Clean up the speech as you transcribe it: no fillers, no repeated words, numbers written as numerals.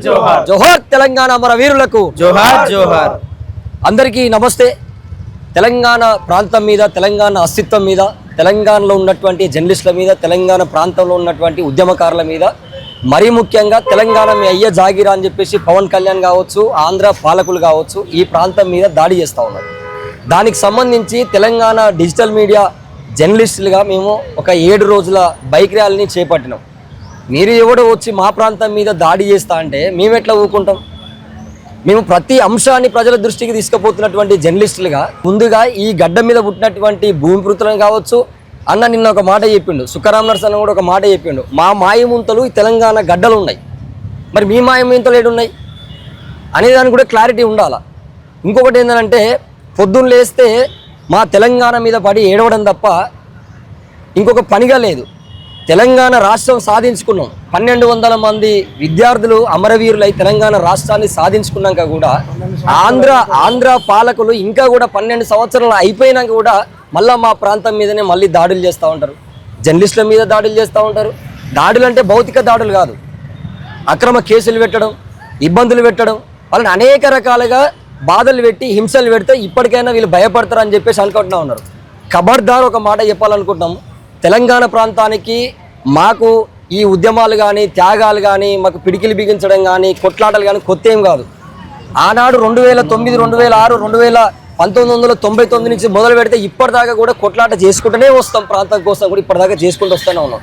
జోహార్ జోహార్ తెలంగాణ మన వీరులకు జోహార్ జోహార్. అందరికీ నమస్తే. తెలంగాణ ప్రాంతం మీద, తెలంగాణ అస్తిత్వం మీద, తెలంగాణలో ఉన్నటువంటి జర్నలిస్టుల మీద, తెలంగాణ ప్రాంతంలో ఉన్నటువంటి ఉద్యమకారుల మీద, మరీ ముఖ్యంగా తెలంగాణ మీ అయ్య జాగిరా అని చెప్పేసి పవన్ కళ్యాణ్ కావచ్చు, ఆంధ్ర పాలకులు కావచ్చు, ఈ ప్రాంతం మీద దాడి చేస్తూ ఉన్నారు. దానికి సంబంధించి తెలంగాణ డిజిటల్ మీడియా జర్నలిస్టులుగా మేము ఒక 7 రోజుల బైక్ ర్యాలీని చేపట్టినాం. మీరు ఎవడో వచ్చి మా ప్రాంతం మీద దాడి చేస్తా అంటే మేము ఎట్లా ఊరుకుంటాం? మేము ప్రతి అంశాన్ని ప్రజల దృష్టికి తీసుకుపోతున్నటువంటి జర్నలిస్టులుగా ముందుగా ఈ గడ్డ మీద పుట్టినటువంటి భూమిపుత్రులను కావచ్చు. అన్న నిన్న ఒక మాట చెప్పిండు, సుఖరామ్ నర్స్ అన్న కూడా ఒక మాట చెప్పిండు, మా మాయముంతలు ఈ తెలంగాణ గడ్డలు ఉన్నాయి, మరి మీ మాయముంతలు ఏడున్నాయి అనేదానికి కూడా క్లారిటీ ఉండాలా. ఇంకొకటి ఏంటంటే పొద్దున్న లేస్తే మా తెలంగాణ మీద పడి ఏడవడం తప్ప ఇంకొక పనిగా లేదు. తెలంగాణ రాష్ట్రం సాధించుకున్నాం, 1200 మంది విద్యార్థులు అమరవీరులై తెలంగాణ రాష్ట్రాన్ని సాధించుకున్నాక కూడా ఆంధ్ర పాలకులు ఇంకా కూడా 12 సంవత్సరాలు అయిపోయినాక కూడా మళ్ళీ మా ప్రాంతం మీదనే మళ్ళీ దాడులు చేస్తూ ఉంటారు. జర్నలిస్టుల మీద దాడులు చేస్తూ ఉంటారు. దాడులు అంటే భౌతిక దాడులు కాదు, అక్రమ కేసులు పెట్టడం, ఇబ్బందులు పెట్టడం, వాళ్ళని అనేక రకాలుగా బాధలు పెట్టి హింసలు పెడితే ఇప్పటికైనా వీళ్ళు భయపడతారు అని చెప్పేసి అనుకుంటున్నా ఉన్నారు. ఖబర్దార్ ఒక మాట చెప్పాలనుకుంటున్నాము, తెలంగాణ ప్రాంతానికి మాకు ఈ ఉద్యమాలు కానీ, త్యాగాలు కానీ, మాకు పిడికిలు బిగించడం కానీ, కొట్లాటలు కానీ కొత్త ఏం కాదు. ఆనాడు 2009, 2006, 1999 నుంచి మొదలు పెడితే ఇప్పటిదాకా కూడా కొట్లాట చేసుకుంటూనే వస్తాం. ప్రాంతం కోసం కూడా ఇప్పటిదాకా చేసుకుంటూ వస్తూనే ఉన్నాం.